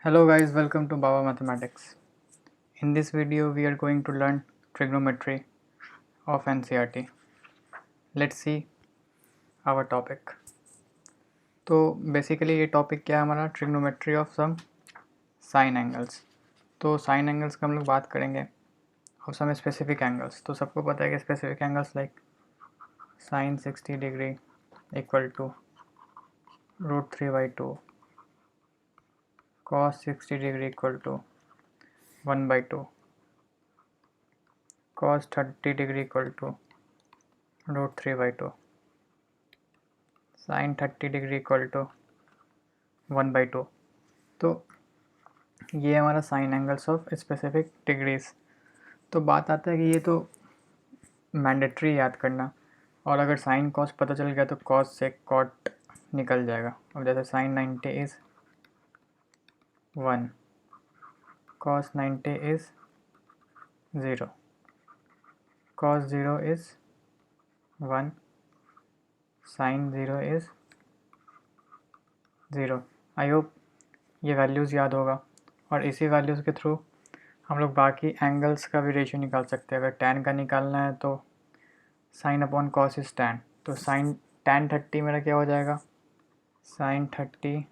Hello guys, welcome to Baba Mathematics. In this video we are going to learn trigonometry of NCERT. Let's see our topic. तो basically ये topic क्या है हमारा, trigonometry of some sine angles. तो sine angles का हम लोग बात करेंगे और सम स्पेसिफिक एंगल्स. तो सबको पता है कि specific angles like sine 60 degree equal to √3/2, cos 60 degree equal to 1/2, cos 30 degree equal to √3/2, sine 30 degree equal to 1/2. तो ये हमारा sine angles of specific degrees. तो बात आता है कि ये तो मैंडेटरी याद करना, और अगर साइन कॉस पता चल गया तो कॉस से कॉट निकल जाएगा. अब जैसे sine 90 is 1, cos 90 is 0, cos 0 is 1, sine 0 is 0. I hope ये वैल्यूज़ याद होगा, और इसी वैल्यूज़ के थ्रू हम लोग बाकी एंगल्स का भी रेशियो निकाल सकते हैं. अगर tan का निकालना है तो sine upon cos is tan. तो साइन tan 30 मेरा क्या हो जाएगा, sine 30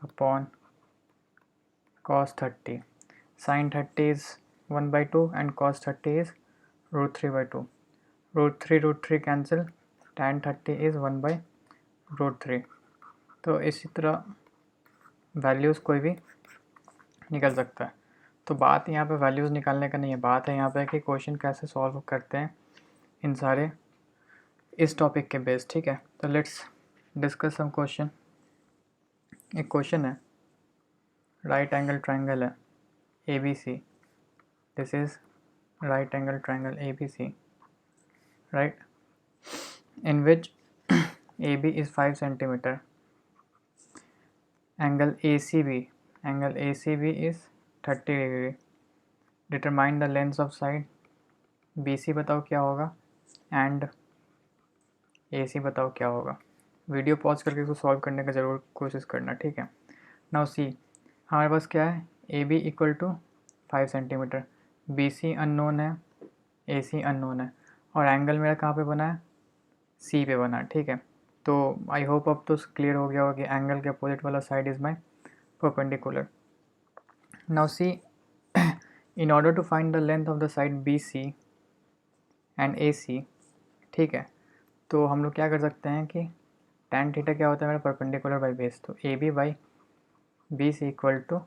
upon cos 30. Sine 30 is 1/2 and cos 30 is √3/2. √3 cancel, tan 30 is 1/√3. तो इसी तरह वैल्यूज़ कोई भी निकल सकता है. तो बात यहाँ पे वैल्यूज़ निकालने का नहीं है, बात है यहाँ पे कि क्वेश्चन कैसे सॉल्व करते हैं इन सारे इस टॉपिक के बेस. ठीक है, तो लेट्स डिस्कस सम क्वेश्चन. एक क्वेश्चन है, राइट एंगल ट्रायंगल है ABC. This is right angle triangle ABC, right, in which AB is 5 centimetre. Angle ACB is 30 degree. Determine the length of side BC बताओ क्या होगा and AC बताओ क्या होगा. Video pause करके इसको सॉल्व करने का ज़रूर कोशिश करना. ठीक है, नाउ सी हमारे पास क्या है, AB equal to 5 centimetre, BC unknown है, AC अननोन है, और एंगल मेरा कहाँ पे बना है, C पे बना है. ठीक है, तो आई होप अब तो क्लियर हो गया होगा कि एंगल के अपोजिट वाला side is my perpendicular. Now see in order to find the length of the side BC and AC. ठीक है, तो हम लोग क्या कर सकते हैं कि tan थीटा क्या होता है मेरा, परपेंडिकुलर बाई बेस. तो AB by BC equal to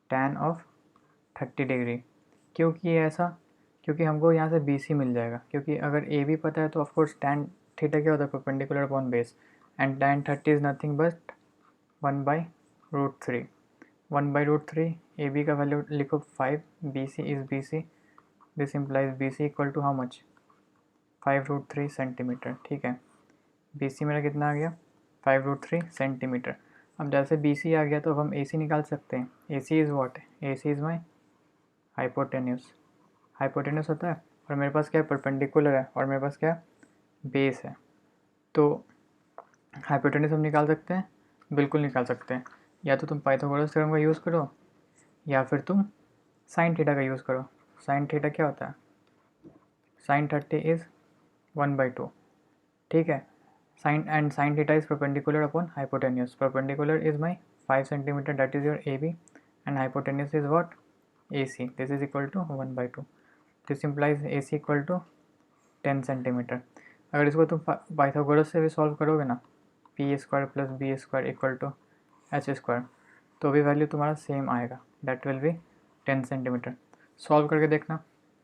tan of 30 degree. क्यों किए ऐसा, क्योंकि हमको यहाँ से BC मिल जाएगा. क्योंकि अगर AB पता है तो ऑफकोर्स tan थीटा क्या होता है, perpendicular upon base, and tan 30 is nothing but 1/√3. 1/√3 AB का वैल्यू लिखो 5, BC is BC, this implies BC equal to how much, 5√3 centimetre. ठीक है, BC मेरा कितना आ गया, 5√3 सेंटीमीटर. अब जैसे BC आ गया तो अब हम AC निकाल सकते हैं. AC is what, AC is my hypotenuse. Hypotenuse होता है, और मेरे पास क्या है, परपेंडिकुलर है, और मेरे पास क्या है, बेस है. तो हाइपोटेन्यूस हम निकाल सकते हैं, बिल्कुल निकाल सकते हैं. या तो तुम पाइथागोरस थ्योरम का यूज़ करो, या फिर तुम साइन थीटा का यूज़ करो. साइन थीटा क्या होता है, साइन 30 इज़ 1/2. ठीक है, sine theta is perpendicular upon hypotenuse. Perpendicular is my 5 centimetre, that is your AB, and hypotenuse is what, AC. This is equal to 1/2. This implies AC equal to 10 centimetre. अगर इसको तुम Pythagoras से भी solve करोगे ना, p² plus b² equal to h², तो भी value तुम्हारा सेम आएगा, that will be 10 centimetre. Solve करके देखना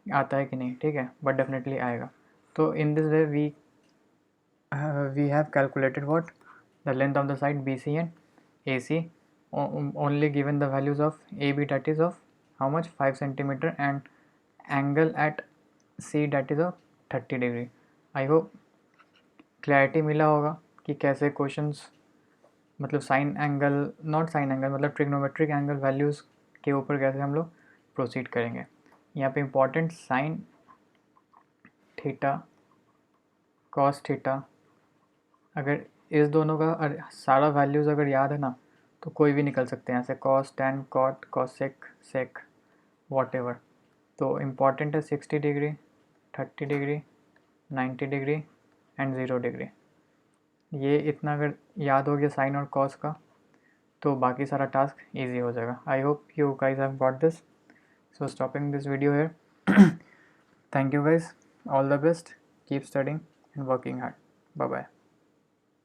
आता है कि नहीं. ठीक है, बट डेफिनेटली आएगा. तो in this way we have calculated what, the length of the side BC and AC, only given the values of AB, that is of how much, 5 centimeter, and angle at C, that is of 30 degree. I hope clarity मिला होगा कि कैसे questions, मतलब sign angle, not sign angle, मतलब trigonometric angle values के ऊपर कैसे हम लोग प्रोसीड करेंगे. यहाँ पे important sine theta, cos theta, अगर इस दोनों का सारा वैल्यूज़ अगर याद है ना, तो कोई भी निकल सकते हैं यहाँ से, cos, tan, cot, cosec, sec, whatever. तो इम्पॉर्टेंट है 60 degree, 30 degree, 90 degree and 0 degree. ये इतना अगर याद हो गया साइन और कॉस का, तो बाकी सारा टास्क इजी हो जाएगा। I hope you guys have got this. So stopping this video here. Thank you guys, all the best, keep studying and working hard. Bye bye.